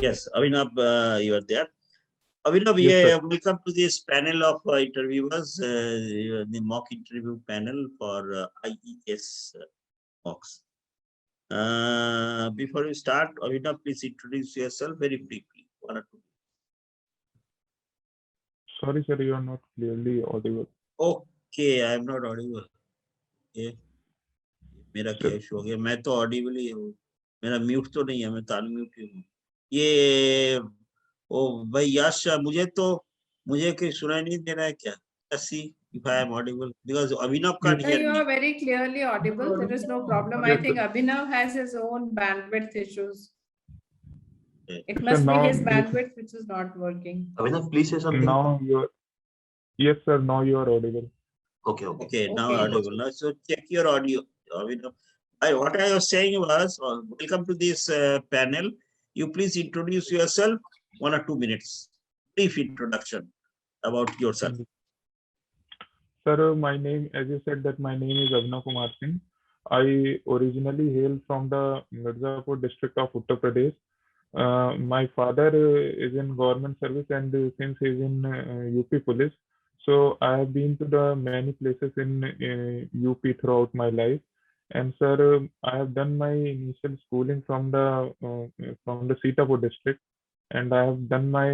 Yes, Abhinav, you are there. Abhinav, Yes, sir. welcome to this panel of interviewers, the mock interview panel for IES mocks. Before we start, Abhinav, please introduce yourself very briefly. 1 or 2. Sorry, sir, you are not clearly audible. Okay, I am not audible. Okay. मेरा क्या Sir, issue हो गया? मैं तो Audible ही हूँ, मेरा mute तो नहीं है, मैं तो अनम्यूट ही हूँ। ये ओ भाई यश, मुझे कहीं सुनाई नहीं दे रहा है क्या? Let's see if I am audible, because Abhinav can't yes, hear You me. are very clearly audible. There is no problem. I yes, think sir. Abhinav has his own bandwidth issues. Okay. It Sir, must be now his you, bandwidth which is not working. Abhinav, please say something. now you are, yes, sir, now you are audible. Okay, okay. Okay, now Okay. audible. Now, so check your audio. Abhinav. What I was saying was, welcome to this panel. You please introduce yourself, 1 or 2 minutes. Brief introduction about yourself. Sir, my name, as you said, that my name is Abhinav Kumar Singh. I originally hail from the Mirzapur district of Uttar Pradesh. My father is in government service, and since he is in UP police, so I have been to the many places in UP throughout my life. And sir, I have done my initial schooling from the Sitapur district, and I have done my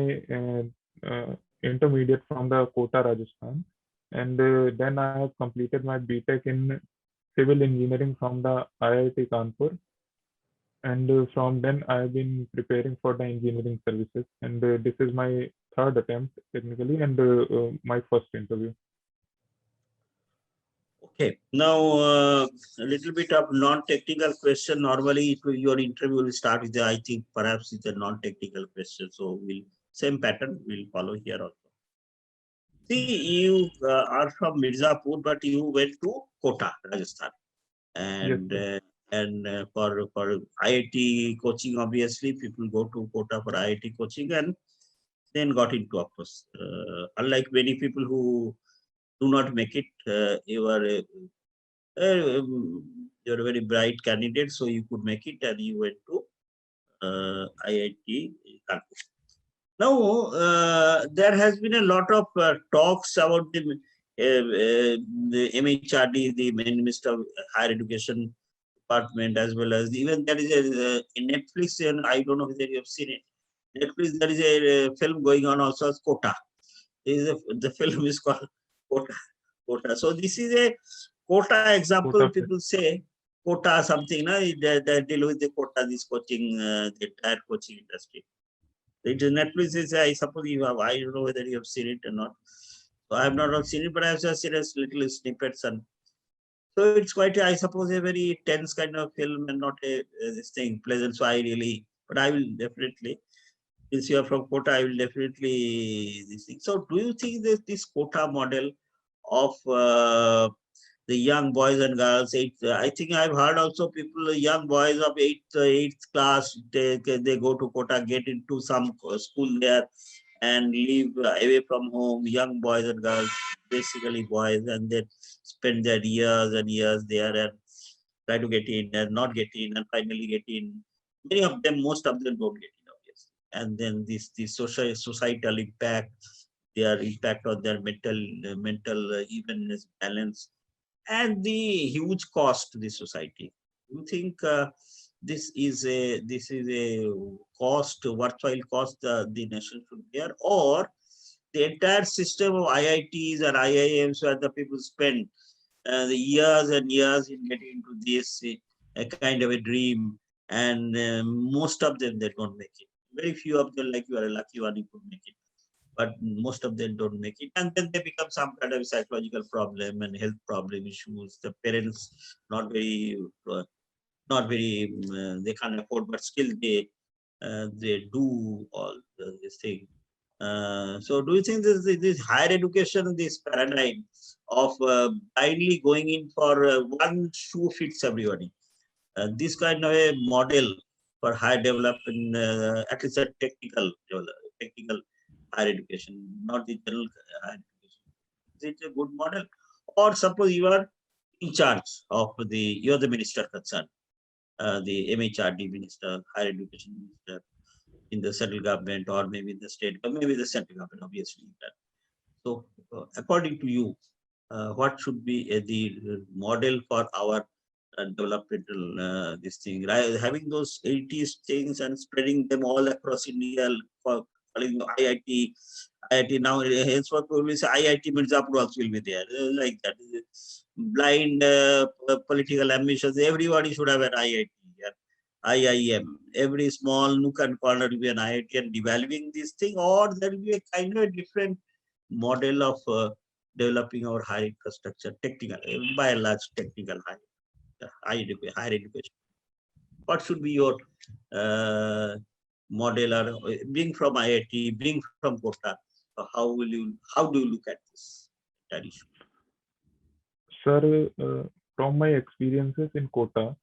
intermediate from the Kota, Rajasthan. And then I have completed my BTech in civil engineering from the IIT Kanpur. And from then I have been preparing for the engineering services. And this is my third attempt technically, and my first interview. Okay, now a little bit of non-technical question. Normally, your interview will start with I think perhaps it's a non-technical question. So same pattern will follow here also. See, you are from Mirzapur, but you went to Kota, Rajasthan, and Yes, for IIT coaching, obviously people go to Kota for IIT coaching and then got into, of course. Unlike many people who do not make it, you're a very bright candidate, so you could make it, and you went to IIT Kanpur. Now, there has been a lot of talks about the MHRD, the Minister of Higher Education Department, as well as even there is a in Netflix, and I don't know whether you have seen it. Netflix, there is a film going on also as Kota. The film is called Kota. Kota. So this is a Kota example. Kota. People say Kota something. No, they deal with the Kota, this coaching, the entire coaching industry. It is Netflix. Is, I suppose you have. I don't know whether you have seen it or not. So I have not seen it, but I have just seen a little snippets. And so it's quite, I suppose, a very tense kind of film and not this thing pleasant. So I really, but I will definitely. Since you are from Kota, I will definitely this thing. So do you think that this Kota model of the young boys and girls, I think I've heard also people, young boys of eighth class, they go to Kota, get into some school there and live away from home, young boys and girls, basically boys, and then spend their years and years there and try to get in and not get in and finally get in. Many of them, most of them don't get in, obviously. And then this societal impact, their impact on their mental evenness, balance, and the huge cost to the society. You think this is a cost, worthwhile cost the nation should bear, or the entire system of IITs and IIMs where the people spend the years and years in getting into this a kind of a dream, and most of them they don't make it. Very few of them, like you are a lucky one, you could make it, but most of them don't make it, and then they become some kind of psychological problem and health problem issues. The parents not very they can't afford, but still they do all this thing. So do you think this higher education, this paradigm of blindly going in for one shoe fits everybody, this kind of a model for higher development, at least a technical higher education, not the general higher education, is it a good model? Or suppose you are in charge of you're the minister concerned, the MHRD minister, higher education minister. in the central government or maybe in the state, or maybe the central government, obviously. So, according to you, what should be the model for our developmental this thing? Right? Having those 80s things and spreading them all across India, for calling IIT, IIT now, henceforth we will say IIT Mirzapur also will be there, like that. Blind political ambitions. Everybody should have an IIT. IIM. Every small nook and corner will be an IIT, and developing this thing, or there will be a kind of different model of developing our higher infrastructure, technical, by and large, technical higher education. What should be your model, or being from IIT, being from Kota? How do you look at this issue? Sir, from my experiences in Kota,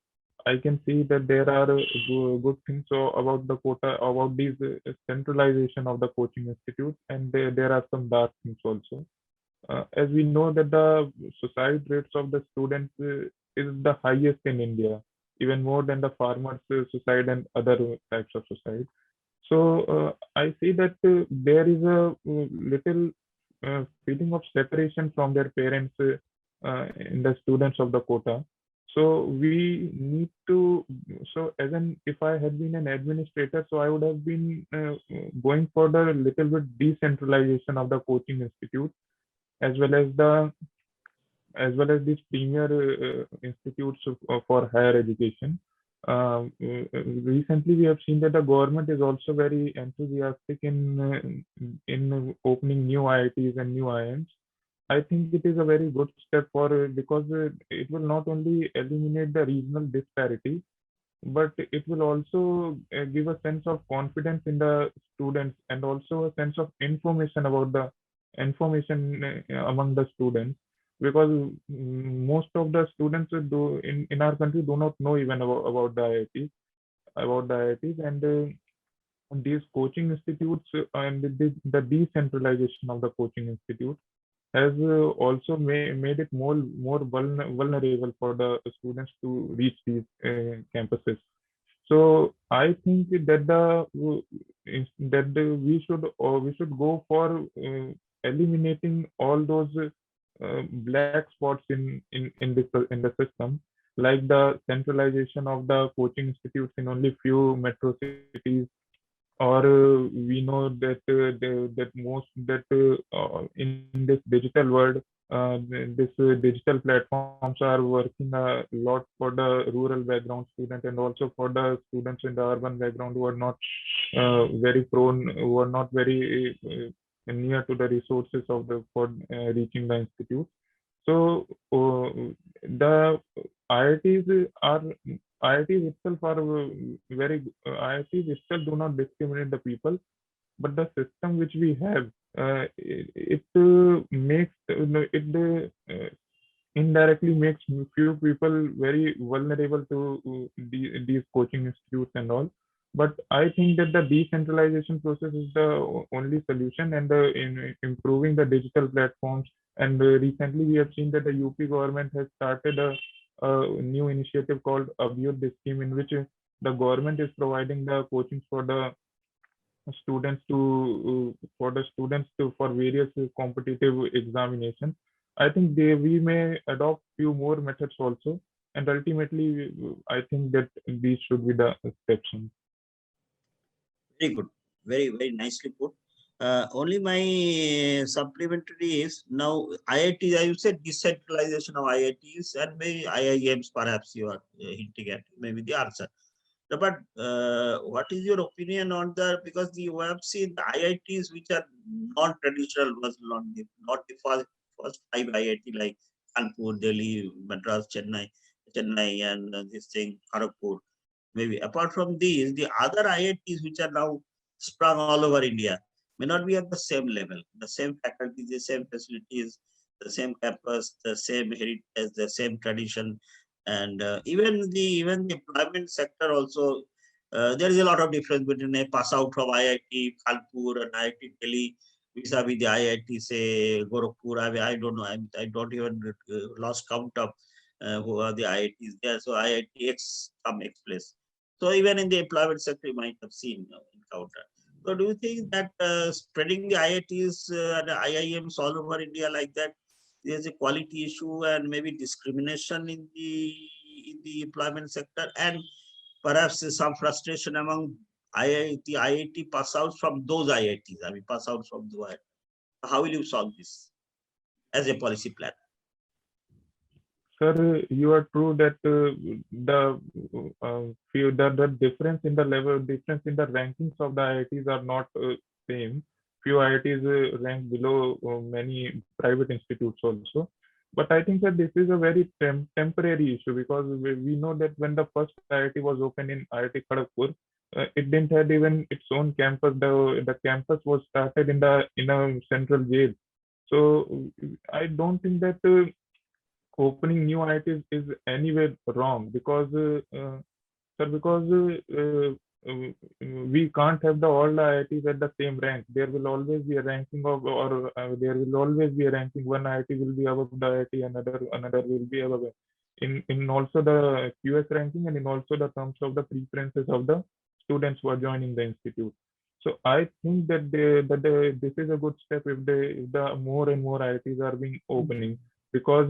I can see that there are good things about the Kota, about these centralization of the coaching institutes, and there are some dark things also. As we know that the suicide rates of the students is the highest in India, even more than the farmers' suicide and other types of suicide. So I see that there is a little feeling of separation from their parents in the students of the quota. So we need to, so as an, if I had been an administrator, so I would have been going for the little bit decentralization of the coaching institute, as well as these premier institutes for higher education. Recently, we have seen that the government is also very enthusiastic in opening new IITs and new IIMs. I think it is a very good step for because it will not only eliminate the regional disparity, but it will also give a sense of confidence in the students and also a sense of information about the information among the students, because most of the students do in our country do not know even about the IITs and these coaching institutes and the decentralization of the coaching institute has also made it more vulnerable for the students to reach these campuses. So I think that we should go for eliminating all those black spots in the system, like the centralization of the coaching institutes in only few metro cities, or we know that in this digital world, this digital platforms are working a lot for the rural background student and also for the students in the urban background who are not very prone, who are not very near to the resources of the for reaching the institute. So the IITs are IITs itself are very IITs itself do not discriminate the people, but the system which we have it makes indirectly makes few people very vulnerable to these coaching institutes and all. But I think that the decentralization process is the only solution, and in improving the digital platforms. And recently, we have seen that the UP government has started a new initiative called Abhinav scheme, in which the government is providing the coachings for the students for various competitive examinations. I think we may adopt few more methods also, and ultimately I think that these should be the steps. Very good, very nicely put. Only my supplementary is now IIT. I would say decentralization of IITs and maybe IIMs. Perhaps you are hinting at maybe the answer. But what is your opinion on that? Because you have seen the IITs which are non-traditional, was not the first five IIT like Kanpur, Delhi, Madras, Chennai, and this thing Kharagpur. Maybe apart from these, the other IITs which are now sprung all over India may not be at the same level, the same faculties, the same facilities, the same campus, the same heritage, the same tradition, and even the employment sector also. There is a lot of difference between a pass out from IIT Kanpur and IIT Delhi vis-a-vis the IIT say Gorakhpur. I don't know. I don't even lost count of who are the IITs there. So IIT X some X place. So even in the employment sector, you might have seen, encounter. So do you think that spreading the IITs and IIMs all over India like that, there's a quality issue and maybe discrimination in the employment sector, and perhaps some frustration among IIT pass outs from those IITs, I mean pass outs from those IITs. How will you solve this as a policy plan? Sir, you are true that the difference in the level, difference in the rankings of the IITs are not same. Few IITs rank below many private institutes also. But I think that this is a very temporary issue, because we know that when the first IIT was opened in IIT Kharagpur, it didn't have even its own campus. The campus was started in a central jail. So I don't think that opening new IITs is anywhere wrong, because sir, because we can't have all the IITs at the same rank. There will always be a ranking of, or there will always be a ranking. One IIT will be above the IIT, another will be above it. In also the QS ranking, and in also the terms of the preferences of the students who are joining the institute. So I think that this is a good step if the more and more IITs are being opening, because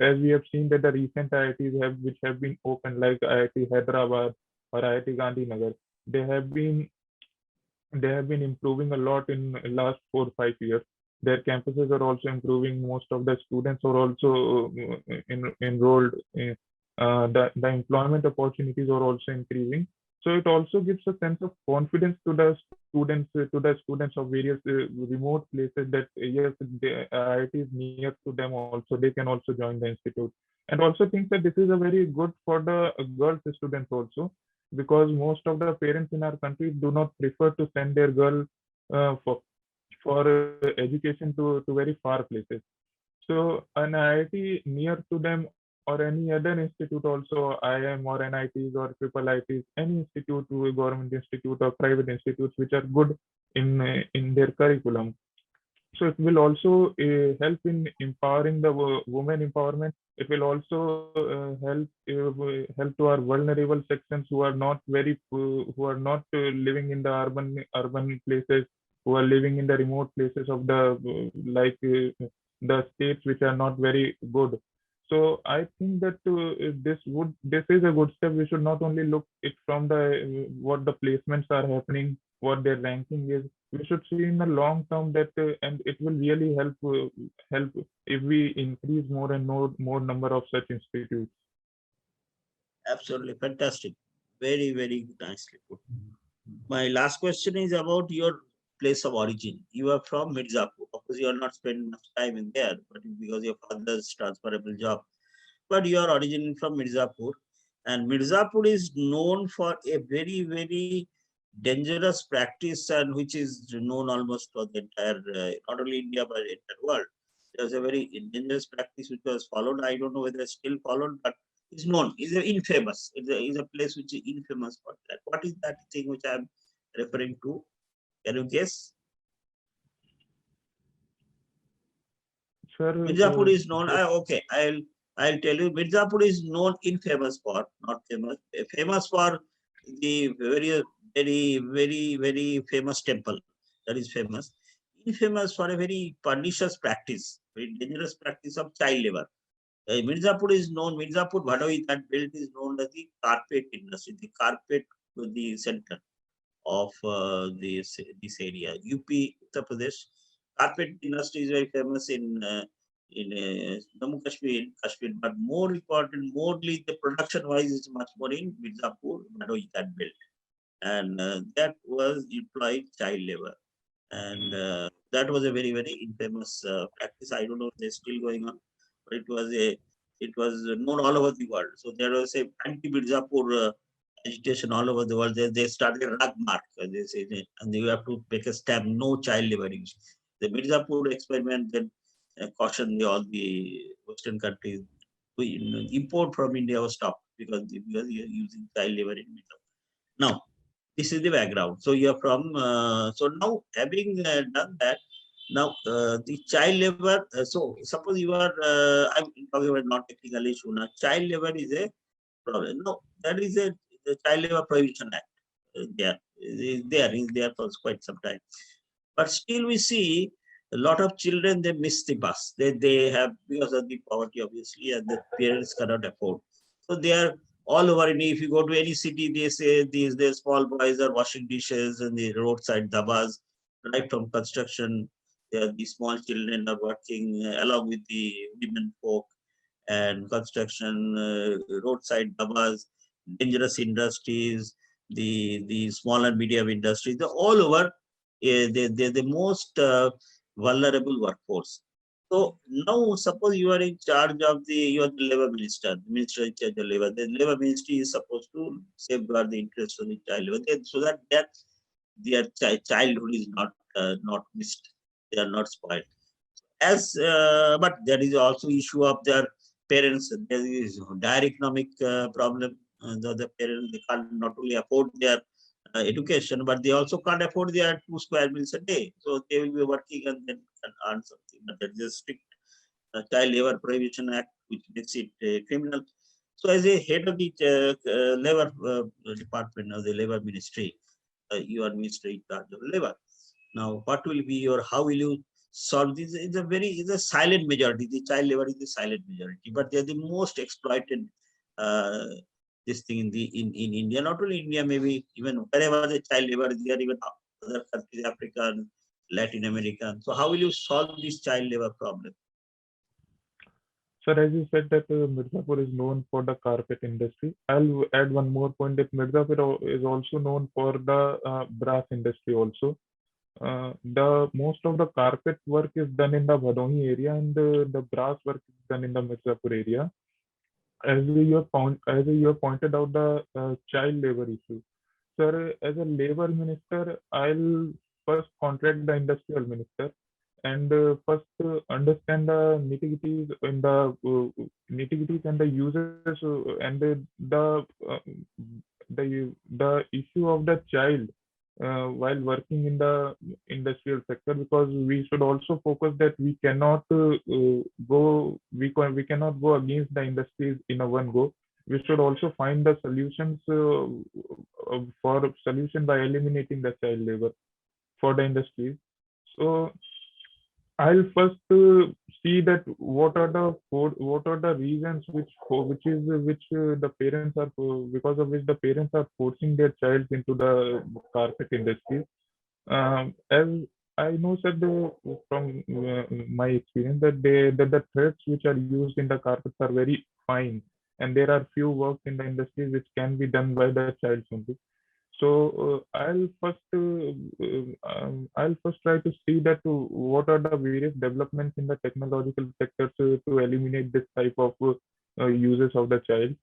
as we have seen that the recent IITs which have been opened, like IIT Hyderabad or IIT Gandhinagar, they have been improving a lot in the last 4 or 5 years. Their campuses are also improving. Most of the students are also enrolled. The employment opportunities are also increasing. So it also gives a sense of confidence to the students of various remote places, that yes, the IIT is near to them also. They can also join the institute. And also think that this is a very good for the girls students also, because most of the parents in our country do not prefer to send their girl for education to very far places. So an IIT near to them, or any other institute also, IIM or NITs or triple ITs, any institute, government institute or private institutes which are good in their curriculum. So it will also help in empowering the women empowerment. It will also help to our vulnerable sections who are not living in the urban places, who are living in the remote places of the states which are not very good. So I think that this is a good step. We should not only look it from the what the placements are happening, what their ranking is. We should see in the long term that and it will really help if we increase more and more number of such institutes. Absolutely fantastic. Very, very nicely put. My last question is about your place of origin. You are from Mirzapur. Of course, you are not spending much time in there, but because your father's transferable job. But you are originating from Mirzapur, and Mirzapur is known for a very, very dangerous practice, and which is known almost for the entire, not only India but the entire world. There's a very dangerous practice which was followed. I don't know whether it's still followed, but it's known. It's infamous. It's a place which is infamous for that. What is that thing which I'm referring to? Can you guess? Sir, Mirzapur is known. Okay, I'll tell you. Mirzapur is known infamous for, not famous, famous for the very famous temple. That is famous. Infamous for a very pernicious practice, very dangerous practice of child labor. Mirzapur is known. Mirzapur Bhadoi, that belt is known as the carpet industry. The carpet to the center of this area. UP, Uttar Pradesh. Carpet industry is very famous in Jammu Kashmir, but more important, morely the production-wise is much more in Mirzapur, Bhadoi, that belt, and that was employed child labor, and that was a very, very infamous practice. I don't know if they're still going on, but it was known all over the world. So there was a anti-Mirzapur agitation all over the world. They started a rag mark, they say, and you have to make a stamp, no child labor use. The Mirzapur experiment then cautioned all the Western countries to import from India was stopped because you are using child labor in Mirzapur. Now, this is the background. So you are from, so now having done that, now the child labor, so suppose you are, I'm talking about not technical issue now, child labor is a problem. No, that is the Child Labor Prohibition Act there. there for quite some time. But still we see a lot of children, they miss the bus. They have, because of the poverty, obviously, and the parents cannot afford. So they are all over. And if you go to any city, they say these small boys are washing dishes and the roadside dabas, right from construction. The small children are working along with the women folk and construction, roadside dabas, dangerous industries, the small and medium industries, they're all over. They're the most vulnerable workforce. So now suppose you are in charge of you are the labor minister, the minister in charge of labor. The labor ministry is supposed to safeguard the interests of the child labor, so that their childhood is not missed. They are not spoiled. But there is also issue of their parents. There is dire economic problem. The parents, they can't not only afford their education, but they also can't afford their 2 square meals a day. So they will be working and then can earn something. But there is a strict Child Labor Prohibition Act, which makes it criminal. So as a head of the labor department of the labor ministry, you are minister in charge of labor. Now, what will be how will you solve this? It's a silent majority. The child labor is the silent majority, but they're the most exploited this thing in India, not only India, maybe even wherever the child labor is there, even other countries, Africa, Latin America. So how will you solve this child labor problem? Sir, as you said that Mirzapur is known for the carpet industry, I'll add one more point that Mirzapur is also known for the brass industry also. The most of the carpet work is done in the Bhadoni area, and the brass work is done in the Mirzapur area. As you have pointed out the child labor issue, sir, as a labor minister, I'll first contact the industrial minister and first understand the nitty-gritties in the nitty-gritties and the users and the issue of the child while working in the industrial sector, because we should also focus that we cannot we cannot go against the industries in a one go. We should also find the solutions for solution by eliminating the child labor for the industries. So I'll first see that what are the reasons which the parents are because of which the parents are forcing their child into the carpet industry. As I know, sir, from my experience that the threads which are used in the carpets are very fine, and there are few works in the industry which can be done by the child only. So I'll first try to see that what are the various developments in the technological sector to eliminate this type of uses of the child.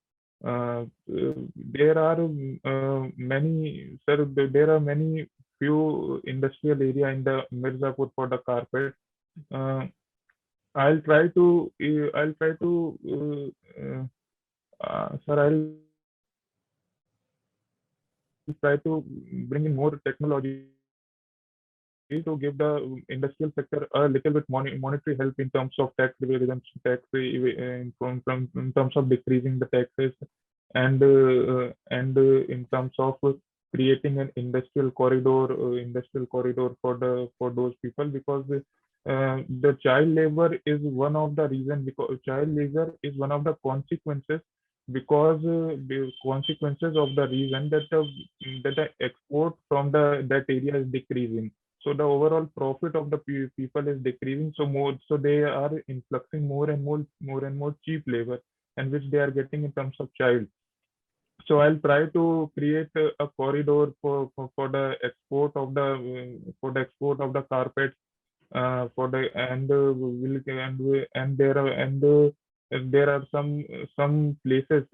There are many, sir. There are many few industrial area in the Mirzapur for the carpet. Uh, sir, I'll try to bring in more technology to give the industrial sector a little bit monetary help in terms of tax revisions, in terms of decreasing the taxes, and in terms of creating an industrial corridor for those people, because the child labor is one of the reason, because child labor is one of the consequences, because the consequences of the reason that the export from that area is decreasing. So the overall profit of the people is decreasing. So they are influxing more and more cheap labor, and which they are getting in terms of child. So I'll try to create a corridor for the export of the carpets, for the and will and there are some places,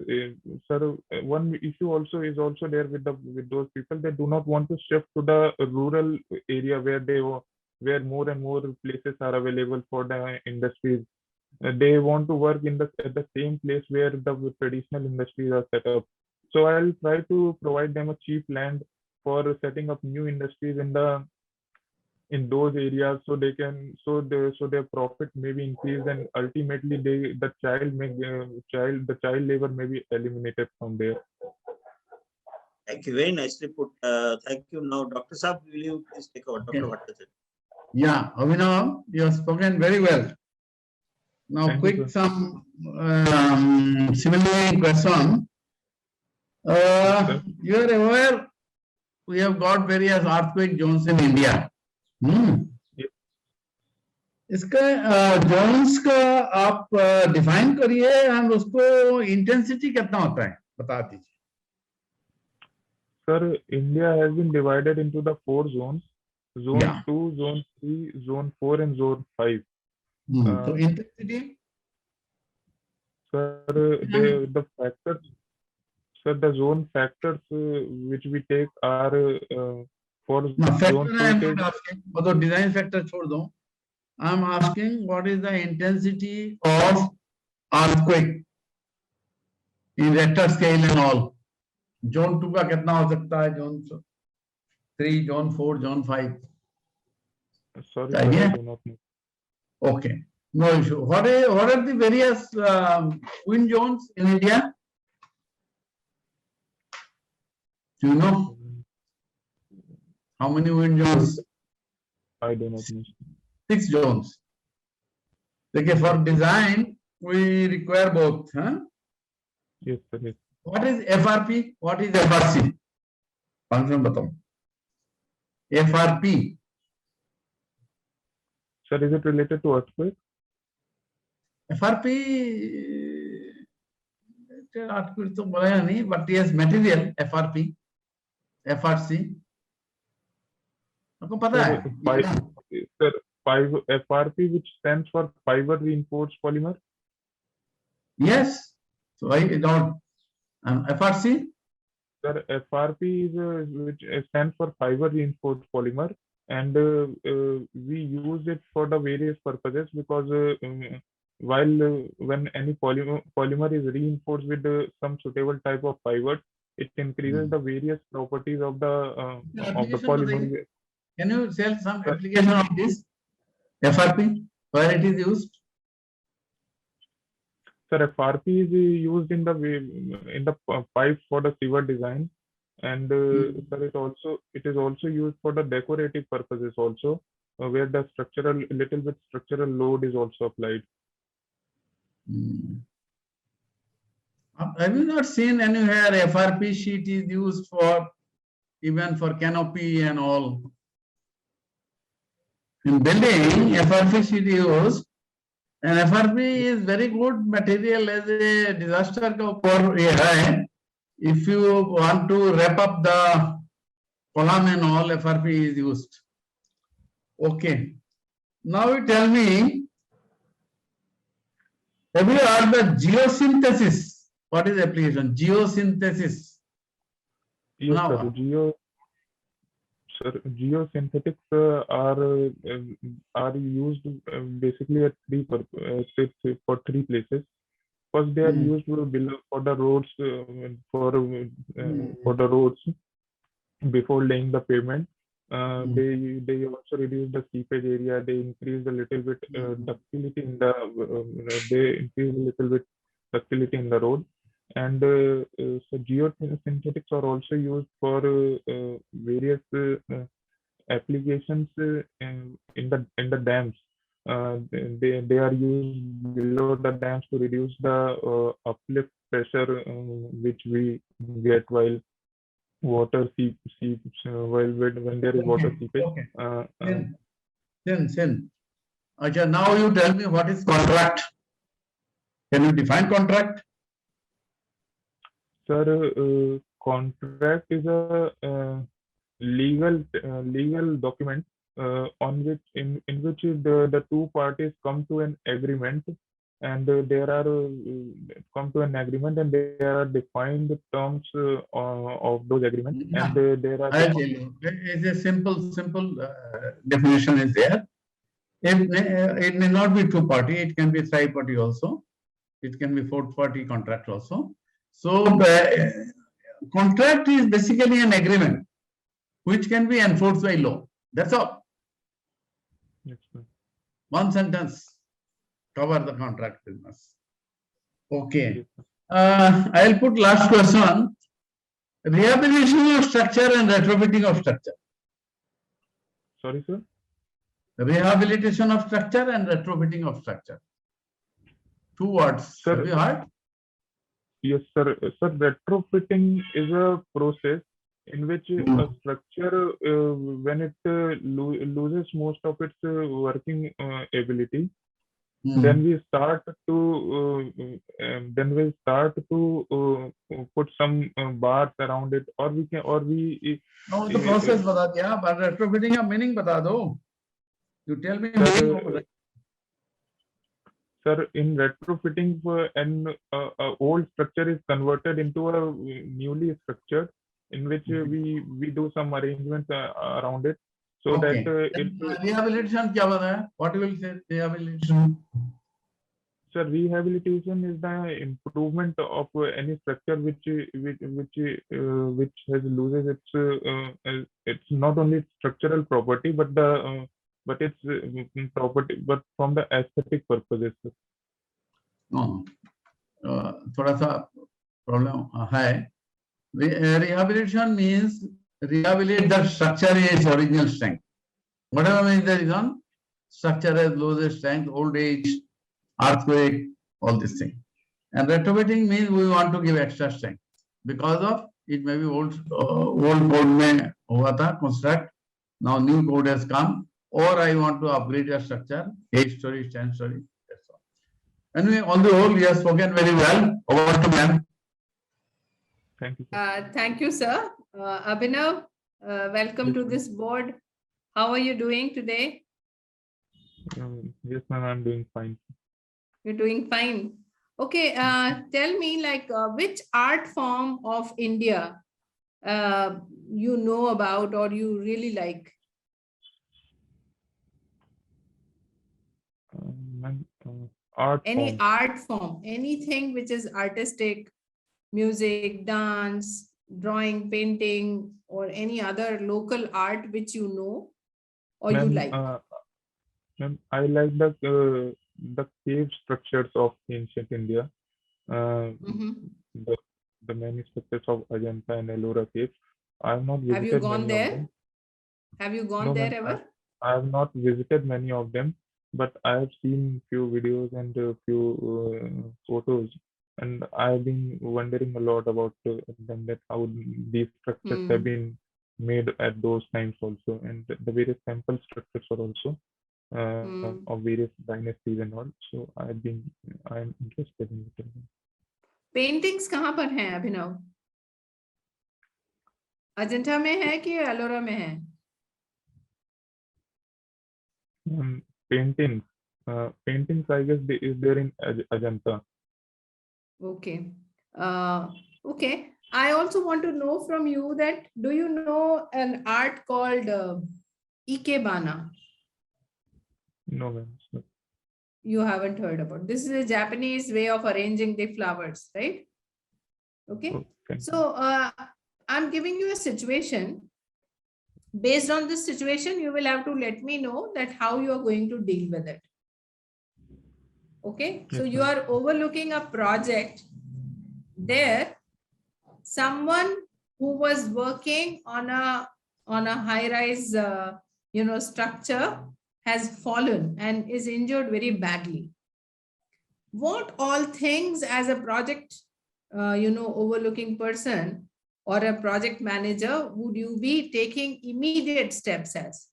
sir. One issue also is also there with those people. They do not want to shift to the rural area where more and more places are available for the industries. They want to work at the same place where the traditional industries are set up. So I'll try to provide them a cheap land for setting up new industries in those areas, so they can so their profit may be increased, and ultimately the child labor may be eliminated from there. Thank you. Very nicely put. Thank you. Now, Dr. Saab, will you please take over? Dr. Bhattacharya. Yeah, Abhinav, you have spoken very well. Now, Thank you, quick sir. some similar question. sir. You are aware we have got various earthquake zones in India. Yes. इसका Jones का आप define करिए and उसको intensity कितना होता है बता दीजिए. Sir, India has been divided into the 4 zones: Zone Yeah. 2, Zone 3, Zone 4, and Zone 5. So intensity. Sir, the factors, sir, the zone factors which we take are for No, factor zone I am 2 not asking. मतलब design factor छोड़ दो. I am asking what is the intensity of earthquake in Richter scale and all. Zone 2 का कितना हो सकता है? Zone 3, Zone 4, Zone 5. Sorry, sir, I Yeah. do not know. Okay, no issue. What are the various wind zones in India? Do you know how many wind zones? I do not know. 6 zones. Okay, for design we require both. Huh? Yes, sir. Yes. What is FRP? What is FRC? Function बताओ. FRP. Sir, is it related to earthquake? FRP earthquake तो बोला नहीं, but yes, material FRP, FRC. आपको पता है? Sir, 5 FRP, which stands for fiber reinforced polymer. Yes. So I don't. FRC. Sir, FRP is which stands for fiber reinforced polymer, and we use it for the various purposes because when any polymer is reinforced with some suitable type of fiber, it increases the various properties of the polymer. Can you tell some application of this FRP where it is used? Sir, FRP is used in the pipes for the sewer design, and sir, it is also used for the decorative purposes also, where the little bit structural load is also applied. Have you not seen anywhere FRP sheet is used for even for canopy and all? In building, FRP sheet is used, and FRP is very good material as a disaster का ऊपर ये है. If you want to wrap up the column and all, FRP is used. Okay. Now you tell me, have you heard the geosynthesis? What is the application? Geosynthesis. Yes, Now, sir. Geosynthetics are used basically at for 3 places. First, they are used below for the roads for the roads before laying the pavement. They also reduce the seepage area. They increase a little bit ductility in the ductility in the road. And so geosynthetics are also used for various applications in the dams. They are used below the dams to reduce the uplift pressure which we get while water seeps when there is water seepage. Okay. Then. Okay, now you tell me what is contract. Can you define contract? Sir, contract is a legal document on which in which the 2 parties come to an agreement, and there are defined terms of those agreements, and there are. I'll tell you. It's a simple definition is there. It may not be 2 party. It can be 3 party also. It can be 4 party contract also. So contract is basically an agreement which can be enforced by law. That's all. Yes, sir. One sentence cover the contract business. Okay. I'll put last question. Rehabilitation of structure and retrofitting of structure. Sorry, sir. Rehabilitation of structure and retrofitting of structure. 2 words. Sir, have you heard? Yes, sir. Sir, retrofitting is a process in which a structure, when it loses most of its working ability, then we start to put some bars around it, or we No, the process bata diya, but retrofitting का meaning bata do. You tell me meaning of it. Sir, in retrofitting, an old structure is converted into a newly structured, in which we do some arrangements around it, so Okay. that Then rehabilitation क्या बता है? What you will say rehabilitation? Sir, rehabilitation is the improvement of any structure which has loses its not only its structural property, but the but its property, but from the aesthetic purposes. No, थोड़ा सा problem है. Rehabilitation means rehabilitate the structure its original strength. Whatever means the reason, structure has lost strength, old age, earthquake, all these things. And retrofitting means we want to give extra strength because of it may be old code में हुआ था construct. Now new code has come, or I want to upgrade a structure, 8 story, 10 story. That's all. Anyway, on the whole, you have spoken very well. Over to ma'am. Thank you, sir. Thank you, sir. Abhinav, welcome Yes, to ma'am. this board. How are you doing today? Yes, ma'am, I'm doing fine. You're doing fine. Okay, tell me, like, which art form of India you know about or you really like? Ma'am, art Any form. art form, anything which is artistic, music, dance, drawing, painting, or any other local art which you know or you Ma'am, like? ma'am, I like the cave structures of ancient India. The many structures of Ajanta and Ellora caves. I have not visited Have you gone many there? of them. Have you gone No, there ma'am, ever? I have not visited many of them, but I have seen few videos and a few photos, and I've been wondering a lot about them, that how these structures have been made at those times also, and the various temple structures are also of various dynasties and all. So I'm interested in it. Paintings कहाँ पर हैं अभिनव? अजंता में है कि एलोरा में है? Paintings, I guess, is there in Ajanta. Okay. Okay. I also want to know from you that, do you know an art called Ikebana? No, ma'am. No. You haven't heard about. This is a Japanese way of arranging the flowers, right? Okay. Okay. So I'm giving you a situation. Based on this situation, you will have to let me know that how you are going to deal with it. Okay. So you are overlooking a project. There, someone who was working on a high-rise, structure has fallen and is injured very badly. What all things as a project, overlooking person or a project manager would you be taking immediate steps as?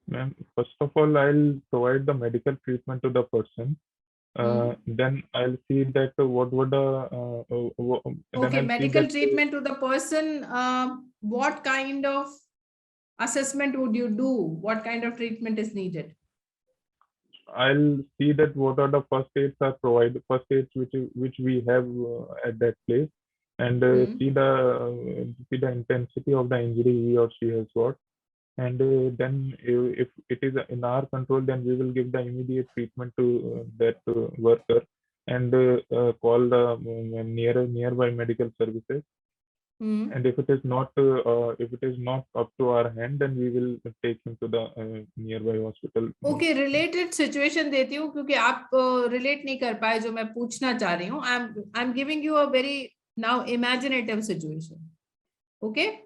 Ma'am, first of all, I'll provide the medical treatment to the person. Then I'll see that what would okay, medical treatment to the person. What kind of assessment would you do? What kind of treatment is needed? I'll see that what are the first aids are provided, first aids which we have at that place, and see the intensity of the injury he or she has got, and then if it is in our control, then we will give the immediate treatment to that worker, and call the nearby medical services. And if it is not up to our hand, then we will take him to the nearby hospital. Okay, related situation देती हूँ क्योंकि आप relate नहीं कर पाए जो मैं पूछना चाह रही हूँ. I'm giving you a very Now imaginative situation. Okay.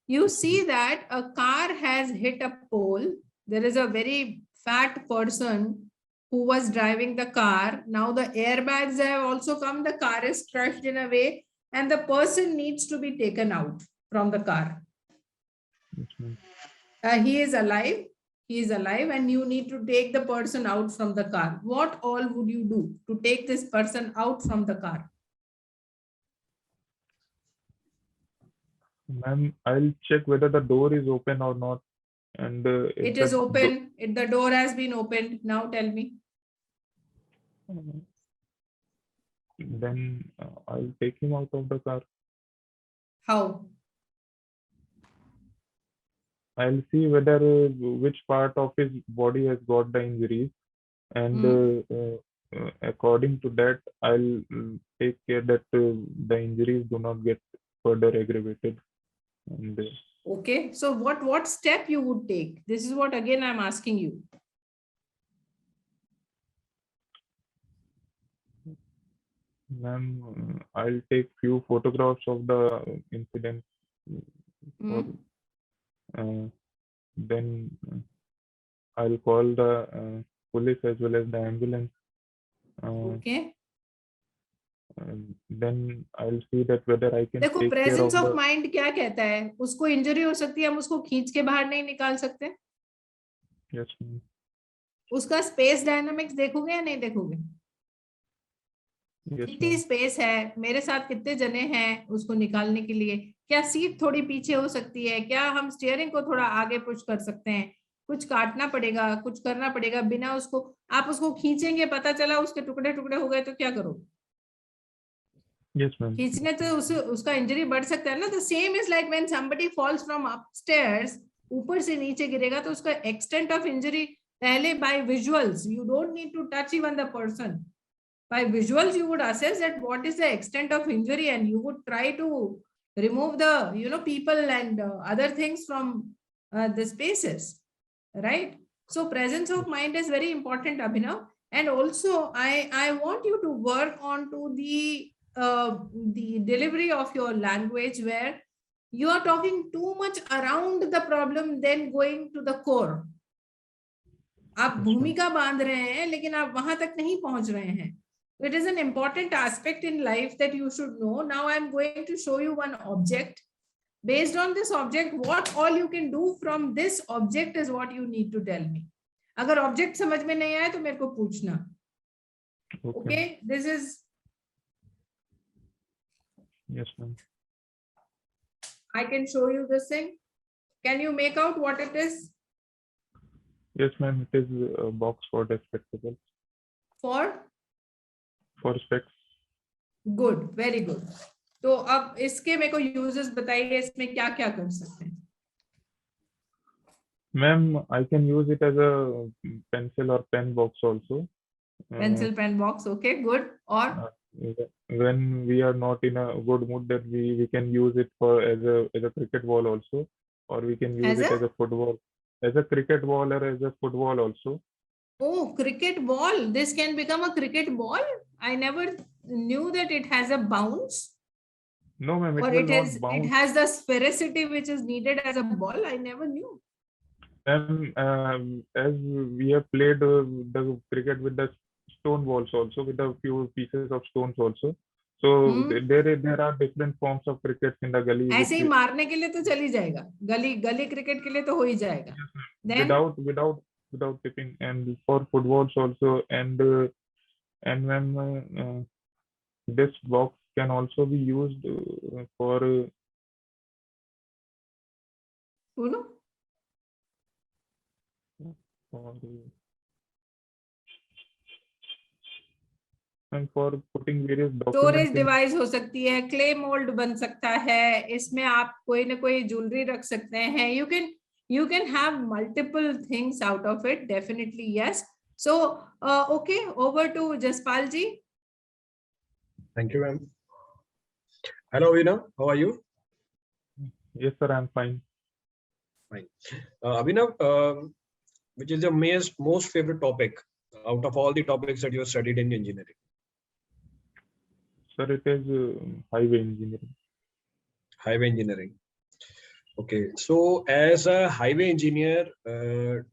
You see that a car has hit a pole. There is a very fat person who was driving the car. Now the airbags have also come. The car is crushed in a way and the person needs to be taken out from the car. Yes, ma'am. He is alive. He is alive and you need to take the person out from the car. What all would you do to take this person out from the car? Ma'am, I'll check whether the door is open or not. And if It is the open. The door has been opened. Now tell me. Then I'll take him out of the car. How? I'll see whether which part of his body has got the injuries, and according to that, I'll take care that the injuries do not get further aggravated. And Okay. So what step you would take? This is what again I'm asking you. ma'am, I'll take few photographs of the incident. Then I'll call the police as well as the ambulance. Okay. Then I'll see that whether I can देखो take care presence of of the. Mind क्या कहता है? उसको injury हो सकती है, हम उसको खींच के बाहर नहीं निकाल सकते. Yes, ma'am. उसका स्पेस डायनामिक्स देखोगे या नहीं देखोगे? Yes, कितनी ma'am. स्पेस है, मेरे साथ कितने जने हैं उसको निकालने के लिए, क्या सीट थोड़ी पीछे हो सकती है, क्या हम स्टीयरिंग को थोड़ा आगे पुश कर सकते हैं, कुछ काटना पड़ेगा, कुछ करना पड़ेगा, बिना उसको आप उसको खींचेंगे, पता चला उसके टुकड़े टुकड़े हो गए तो क्या करोगे? Yes, ma'am. खींचने तो उसका इंजरी बढ़ सकता है ना. The same is like when somebody falls from upstairs, ऊपर से नीचे गिरेगा तो उसका एक्सटेंट ऑफ इंजरी पहले by visuals, you don't need to touch even the person. By visuals, you would assess that what is the extent of injury, and you would try to remove the people and other things from the spaces, right? So presence of mind is very important, Abhinav. And also, I want you to work on to the delivery of your language, where you are talking too much around the problem, then going to the core. आप भूमिका बांध रहे हैं लेकिन आप वहां तक नहीं पहुंच रहे हैं. It is an important aspect in life that you should know. Now I am going to show you one object. Based on this object, what all you can do from this object is what you need to tell me. अगर object समझ में नहीं आए तो मेरे को पूछना. Okay, this is. Yes, ma'am. I can show you this thing. Can you make out what it is? Yes, ma'am. It is a box for the spectacles. For specs. Good, very good. तो अब इसके मेरे को uses बताइए, इसमें क्या क्या कर सकते हैं? Ma'am, I can use it as a pencil or pen box also. Pencil pen box, okay, good. Or when we are not in a good mood, that we can use it for as a cricket ball also, or we can use it as a football, as a cricket ball or as a football also. Oh, cricket ball. This can become a cricket ball. I never knew that it has a bounce. No, ma'am, Or it will not bounce. it has the sphericity which is needed as a ball. I never knew. And as we have played the cricket with the stone balls also, with a few pieces of stones also. So there are different forms of cricket in the gully. ऐसे ही मारने के लिए तो चली जाएगा. गली cricket के लिए तो हो ही जाएगा. Then without tipping, and for footballs also, and when this box can also be used for and for putting various documents. Storage device हो सकती है, क्ले मोल्ड बन सकता है, इसमें आप कोई ना कोई ज्वेलरी रख सकते हैं. You can have multiple things out of it, definitely, yes. So okay, over to Jaspal ji. Thank you, ma'am. Hello, Abhinav, how are you? Yes, sir, I'm fine. Fine. Abhinav, which is your most favorite topic out of all the topics that you have studied in engineering? Sir, it is highway engineering. Highway engineering. Okay, so as a highway engineer, to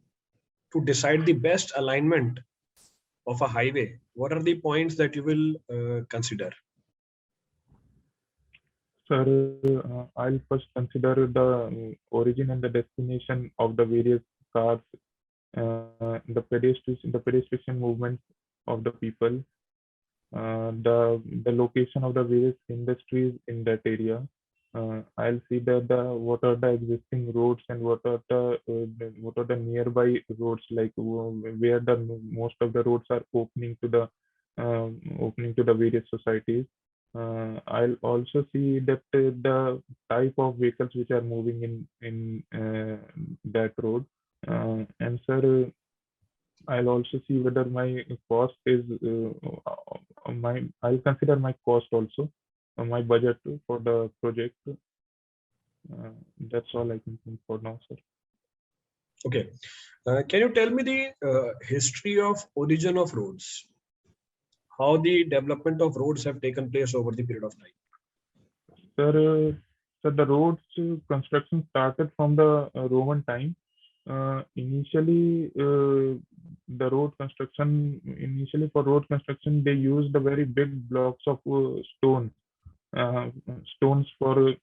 decide the best alignment of a highway, what are the points that you will consider? Sir, I'll first consider the origin and the destination of the various cars, the pedestrian movement of the people, the location of the various industries in that area. I'll see that what are the existing roads and what are the nearby roads, like where the most of the roads are opening to the various societies. I'll also see that the type of vehicles which are moving in that road. And sir, I'll also see whether my cost is I'll consider my cost also, my budget for the project. That's all I can think for now, sir. Okay, can you tell me the history of origin of roads? How the development of roads have taken place over the period of time? Sir, the roads construction started from the Roman time. Initially, for road construction, they used the very big blocks of stones for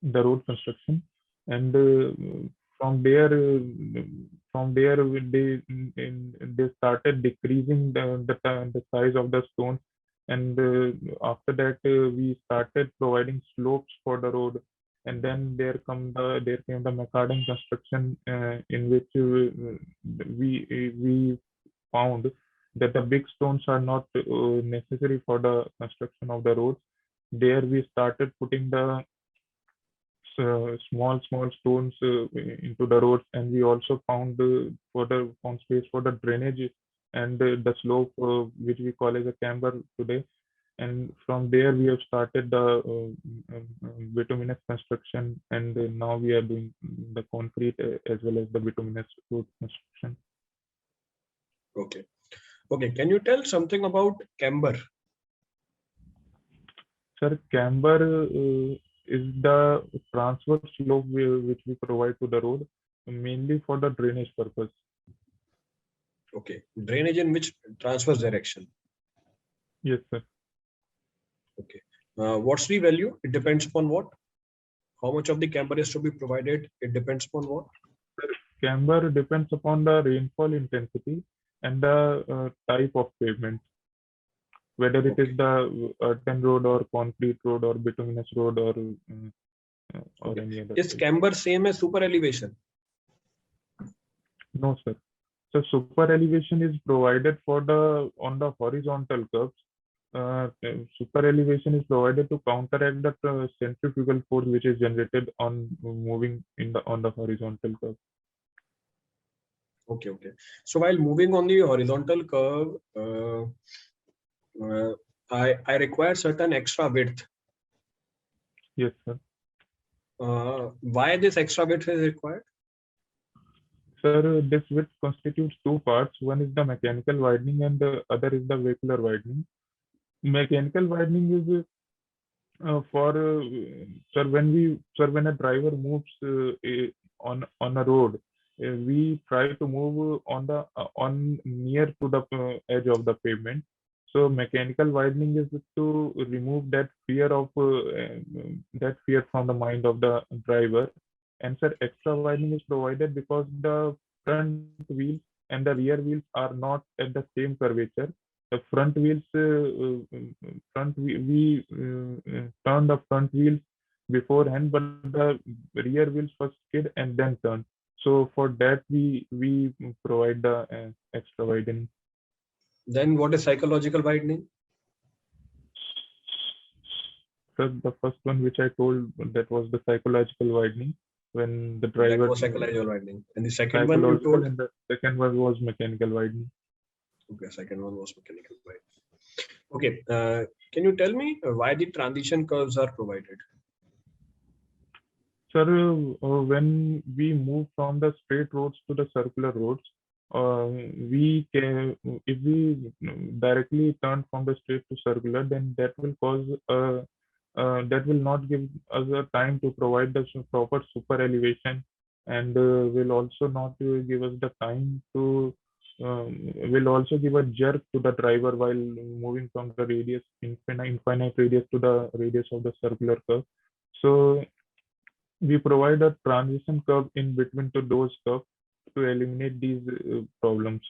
the road construction, and from there, they started decreasing the size of the stones, and after that we started providing slopes for the road, and then there came the macadam construction, in which we found that the big stones are not necessary for the construction of the roads. There we started putting the small stones into the roads, and we also found space for the drainage and the slope, which we call as a camber today. And from there we have started the bituminous construction, and now we are doing the concrete as well as the bituminous road construction. Okay. Okay, can you tell something about camber? Sir, camber is the transverse slope which we provide to the road, mainly for the drainage purpose. Okay, drainage in which transverse direction? Yes, sir. Okay, what's the value? It depends upon what? How much of the camber is to be provided? It depends upon what? Camber depends upon the rainfall intensity and the type of pavement, whether it is the earthen road or concrete road or bituminous road or any other. Is camber same as super elevation? No, sir. So super elevation is provided on the horizontal curves. Super elevation is provided to counteract the centrifugal force which is generated on moving on the horizontal curve. Okay, okay. So while moving on the horizontal curve, I require certain extra width. Yes, sir. Why this extra width is required? Sir, this width constitutes two parts. One is the mechanical widening and the other is the vehicular widening. Mechanical widening is when a driver moves on a road, we try to move on near to the edge of the pavement. So mechanical widening is to remove that fear from the mind of the driver. And sir, extra widening is provided because the front wheels and the rear wheels are not at the same curvature. The front wheels, we turn the front wheels beforehand, but the rear wheels first skid and then turn. So for that we provide the extra widening. Then what is psychological widening? So the first one which I told, that was the psychological widening, when the driver. That was psychological widening. And the second one you told? And the second one was mechanical widening. Okay, second one was mechanical widening. Okay, can you tell me why the transition curves are provided? Sir, when we move from the straight roads to the circular roads, we can, if we directly turn from the straight to circular, then that will cause that will not give us a time to provide the proper super elevation, and will also not give us the time to will also give a jerk to the driver while moving from the radius infinite radius to the radius of the circular curve. So we provide a transition curve in between to those curves to eliminate these problems.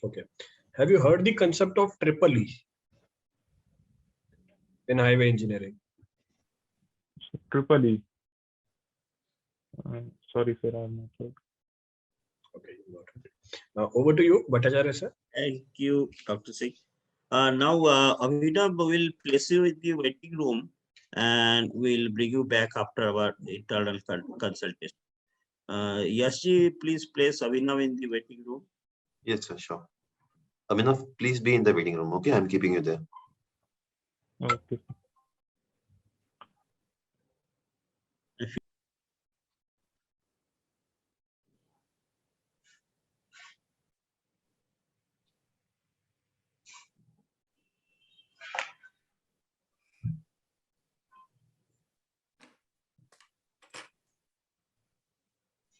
Okay. Have you heard the concept of triple E in highway engineering? So, triple E. Sorry, sir, I'm not sure. Okay, you got it. Now over to you, Bhattacharya sir. Thank you, Dr. Singh. Now, Abhinav will place you in the waiting room and we'll bring you back after our internal consultation. Yashi, please place Abhinav in the waiting room. Yes, sir, sure. Abhinav, please be in the waiting room. Okay, I'm keeping you there. Okay.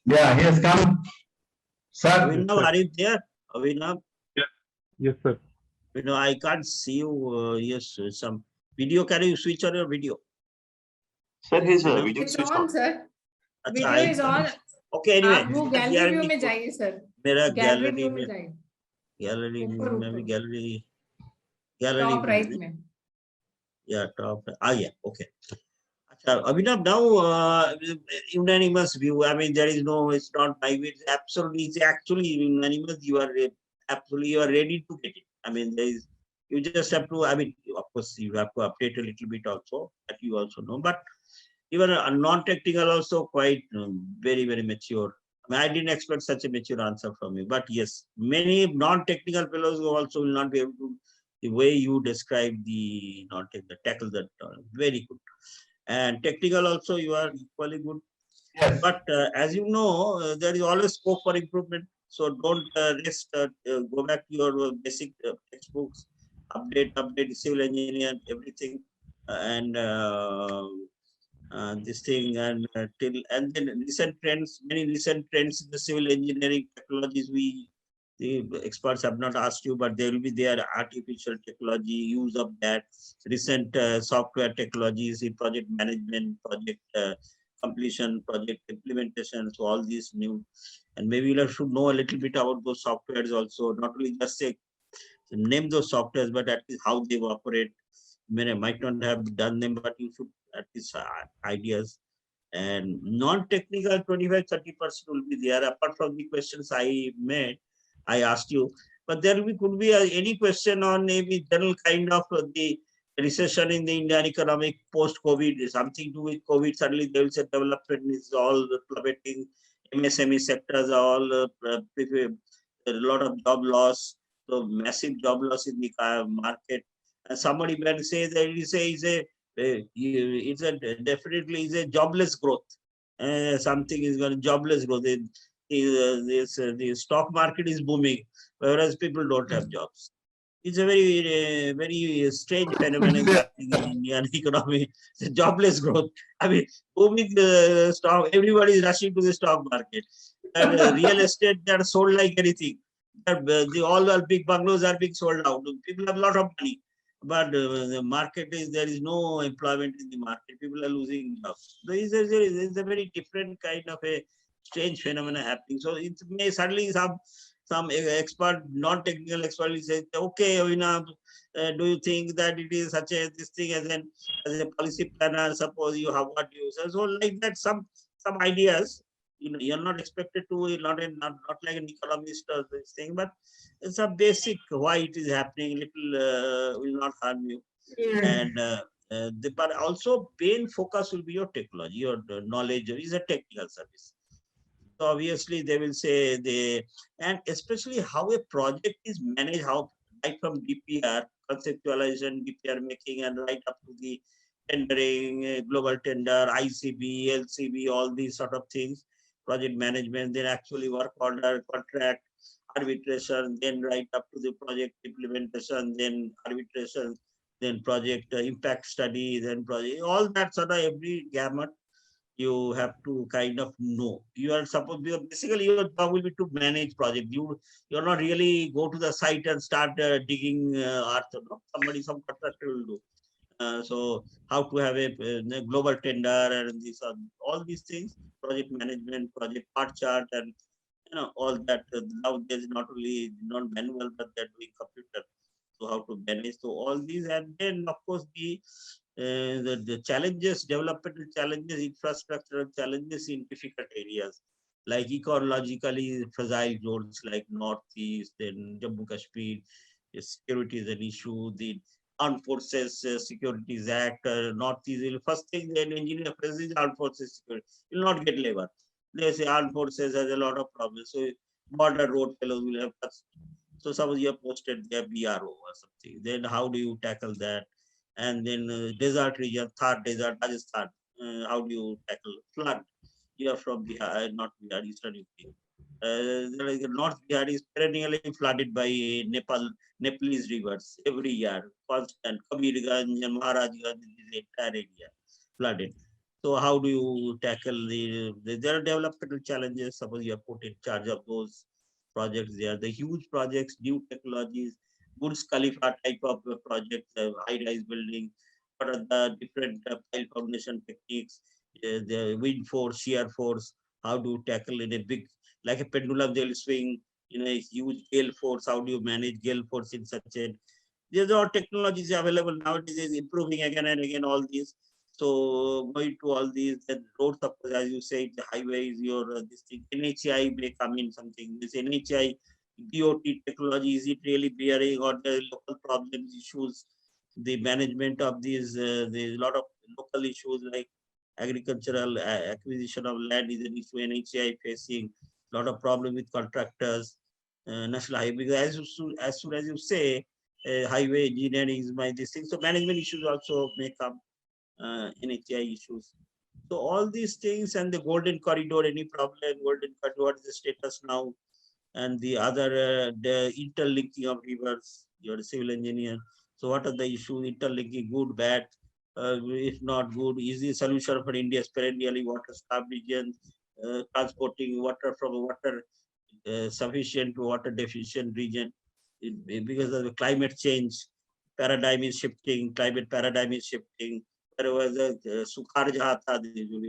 Yeah, he has come. Sir, Abhinav, are you there? Abhinav, Yes, sir. I can't see you. Yes, some video. Can you switch on your video? Sir, his Abhinav? video It's switched on, on. sir. अच्छा, Video I is can't- on. Okay, anyway. आप वो gallery view में जाइए sir. मेरा gallery gallery view में में जाइए. Gallery ऊपर में भी ऊपर. गैलरी टॉप राइट में में. yeah top yeah okay. Abhinav, now unanimous view. I mean, there is no, it's not my view. It's absolutely, it's actually unanimous. You are absolutely, you are ready to get it. I mean, there is, you just have to, I mean, of course, you have to update a little bit also, that you also know. But even non-technical also quite very, very mature. I mean, I didn't expect such a mature answer from you. But yes, many non-technical fellows who also will not be able to, the way you describe the non-technical, tackle that, very good. And technical also you are equally good. yes. But as you know, there is always scope for improvement. So don't rest, go back to your basic textbooks, update civil engineer, everything. And this thing and and then recent trends, many recent trends in the civil engineering technologies the experts have not asked you, but they will be there. Artificial technology, use of that, recent software technologies in project management, project completion, project implementation. So all these new, and maybe you should know a little bit about those softwares also. Not only just say name those softwares, but at least how they operate. I might not have done them, but you should at least ideas. And non-technical 25-30% will be there. Apart from the questions I asked you, but there could be any question on maybe general kind of the recession in the Indian economic post-COVID, something to do with COVID. Suddenly there will say development is all plummeting, MSME sectors are all a lot of job loss, so massive job loss in the market. And somebody can say that it's a definitely is a jobless growth. Something is going to jobless growth. The stock market is booming, whereas people don't have jobs. It's a very strange phenomenon happening in Indian economy. It's a jobless growth. I mean, booming stock, everybody is rushing to the stock market. And real estate, they are sold like anything. All the big bungalows are being sold out. People have a lot of money. But the market is, there is no employment in the market. People are losing jobs. So it's a very different kind of a strange phenomena happening. So it may suddenly some expert, non-technical expert will say, okay, do you think that it is such a this thing as a policy planner? Suppose you have what you say. So like that, some ideas. You're not expected to, not like an economist or this thing, but it's a basic why it is happening. Little will not harm you, and but also main focus will be your technology, your knowledge is a technical service. So obviously they will say and especially how a project is managed, how right from DPR conceptualization, DPR making, and right up to the tendering, global tender, ICB, LCB, all these sort of things. project management, then actually work order, contract, arbitration, then right up to the project implementation, then arbitration, then project impact study, then project, all that sort of every gamut you have to kind of know. You are supposed, basically your job will be to manage project. You're not really go to the site and start digging earth. No? Some contractor will do. So how to have a global tender and these are all these things, project management, project part chart, and all that. Now there's not only not manual, but they're doing computer. So how to manage so all these, and then of course the challenges, developmental challenges, infrastructural challenges in difficult areas like ecologically fragile zones like Northeast, then Jammu Kashmir. Security is an issue. The Armed Forces Securities Act, Northeast. First thing an engineer faces Armed Forces Security. You'll not get labor. They say Armed Forces has a lot of problems. So border road fellows will have. So suppose you have posted their BRO or something. Then how do you tackle that? And then desert region, Thar Desert, Rajasthan. How do you tackle flood? You are from Bihar, not Bihar, Eastern UP. North Bihar is perennially flooded by Nepalese rivers every year. Constant Kabirganj and Maharajganj, the entire area flooded. So how do you tackle there are developmental challenges? Suppose you are put in charge of those projects. They are the huge projects, new technologies, Burj Khalifa type of projects, high-rise building. What are the different pile foundation techniques, the wind force, shear force? How do you tackle in a big, like a pendulum they'll swing in a huge gale force? How do you manage gale force in such a? These are all technologies available nowadays, is improving again and again. All these. So going to all these, then roads, of course, as you said, the highways, your this thing, NHI may come in something. This NHI BOT technology, is it really bearing on the local problems, issues? The management of these, there's a lot of local issues like agricultural acquisition of land is an issue. NHI facing a lot of problem with contractors, national highway. Because as soon as you say highway engineering is my this thing, so management issues also may come. NHI issues. So all these things, and the golden corridor, any problem, golden corridor, what is the status now? And the other, the interlinking of rivers, you're a civil engineer. So what are the issues, interlinking, good, bad? If not good, easy solution for India's perennially water-starved region, transporting water from a water sufficient to water deficient region. Because of the climate change, paradigm is shifting, climate paradigm is shifting. There was a Sukhar Jahata,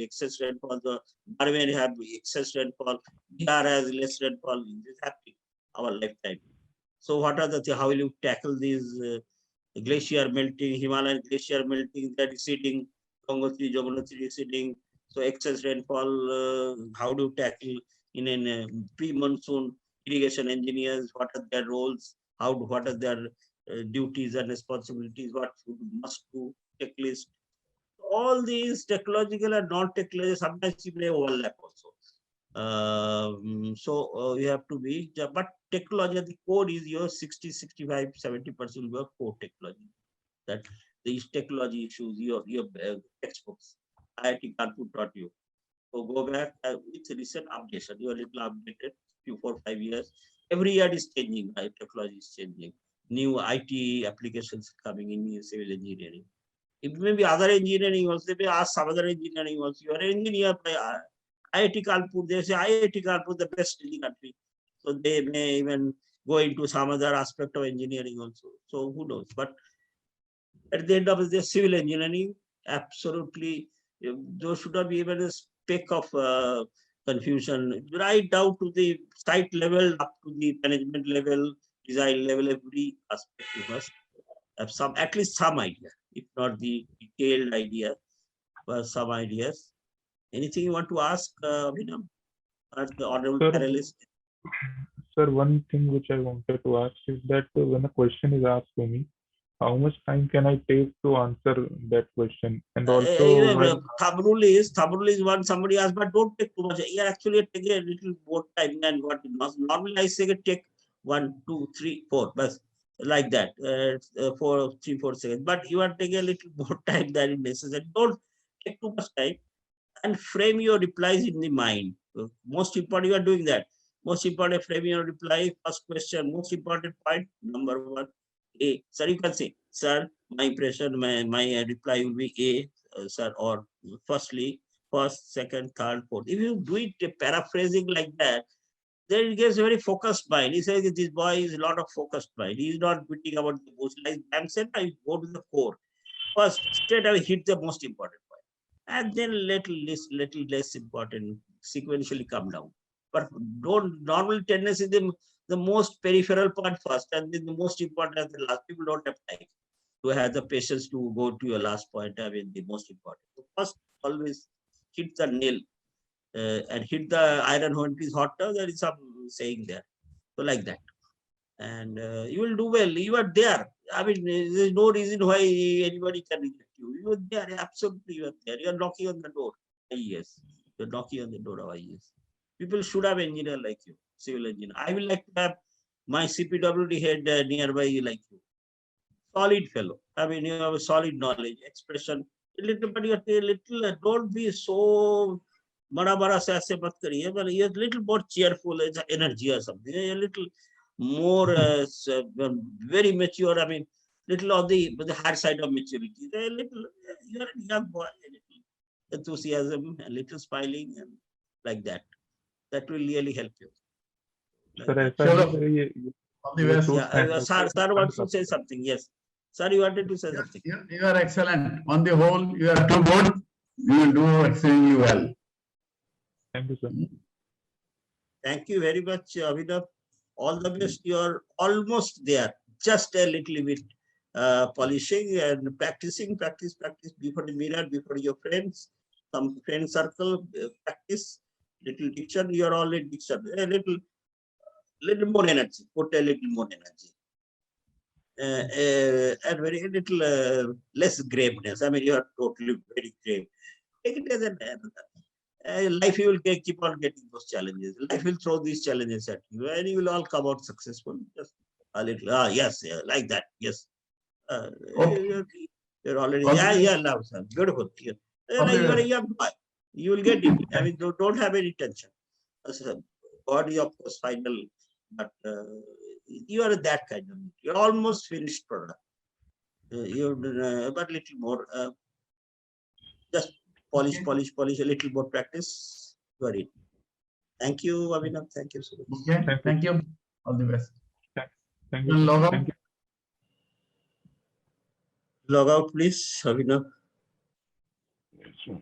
excess rainfall, the Barmer have excess rainfall, Bihar has less rainfall. This is happening our lifetime. So what are the, how will you tackle these glacier melting, Himalayan glacier melting, that receding, Gangotri, Jamunotri receding. So excess rainfall, how do you tackle in a pre-monsoon? Irrigation engineers, what are their roles? What are their duties and responsibilities? What must do? Checklist. All these technological and non-technological, sometimes you may overlap also. So you have to be, but technology at the core is your 60, 65, 70% your core technology. That these technology issues, your textbooks, IIT Kanpur taught you. So go back with recent updation. You are little updated, few 4-5 years. Every year is changing, right? Technology is changing. New IT applications coming in civil engineering. It may be other engineering also. They may ask some other engineering also. You are an engineer by IIT Kanpur. They say IIT Kanpur the best in the country. So they may even go into some other aspect of engineering also. So who knows? But at the end of the day, civil engineering, absolutely, there should not be even a speck of confusion. Right down to the site level, up to the management level, design level, every aspect you must have some, at least some idea, if not the detailed idea, but some ideas. Anything you want to ask, Abhinav, or the honorable panelist? Sir, one thing which I wanted to ask is that when a question is asked to me, how much time can I take to answer that question? And also, thumb rule is one somebody asks, but don't take too much. Yeah, actually take a little more time than what it must. Normally I say take 1, 2, 3, 4, but like that, 4, 3, 4 seconds. But you are taking a little more time than is necessary. Don't take too much time. and frame your replies in the mind. Most important, you are doing that. Most important, frame your reply. First question, most important point, number one, A. Sir, you can say, sir, my impression, my reply will be A, sir, or firstly, first, second, third, fourth. If you do it paraphrasing like that, then it gets very focused mind. He says this boy is a lot of focused mind. He is not beating about the bush. Like I'm saying, I go to the core. First, straight away hit the most important point. And then little less important, sequentially come down. But don't normal tendency the most peripheral part first, and then the most important at the last. People don't have time to have the patience to go to your last point. I mean, the most important. So first, always hit the nail and hit the iron when it is hot. There is some saying there. So like that. And you will do well. You are there. I mean, there is no reason why anybody can reject you. You are there. Absolutely, you are there. You are knocking on the door. Yes, you are knocking on the door of IES. People should have engineer like you, civil engineer. I will like to have my CPWD head nearby like you. Solid fellow. I mean, you have a solid knowledge, expression. A little, but you are a little. Don't be so. Bada se aise mat kariye, but you are a little more cheerful, energy or something. A little more very mature. I mean, little on the higher side of maturity. A little, you are a young boy. A little enthusiasm, a little smiling, and like that. That will really help you. Sir, Like ऐसा Chalo. नहीं है, All the best. yeah, sir wants to say something. Yes, sir, you wanted to say Yeah, something. you are excellent. On the whole, you are too good. You will do extremely well. Thank you, sir. Thank you very much, Abhinav. All the best. You're almost there. Just a little bit polishing and practicing. Practice before the mirror, before your friends, some friend circle. Practice little diction. You're already diction. A little more energy. Put a little more energy. And very little less graveness. I mean, you are totally very grave. Take it as life, you will keep on getting those challenges. Life will throw these challenges at you, and you will all come out successful. Just a little, yes, yeah, like that, yes. Okay. You're already, All the yeah, best. now, sir, beautiful. All the You are a best. young boy. You will get it. I mean, don't have any tension. Body, of course, final, but you are that kind of. You're almost finished product. You're but little more. Just polish, a little more practice. You are it. Thank you, Abhinav. Thank you so much. Okay. Thank you. All the best. Thank You you. log out. Thank you. Log out, please, Abhinav. Yes, sir.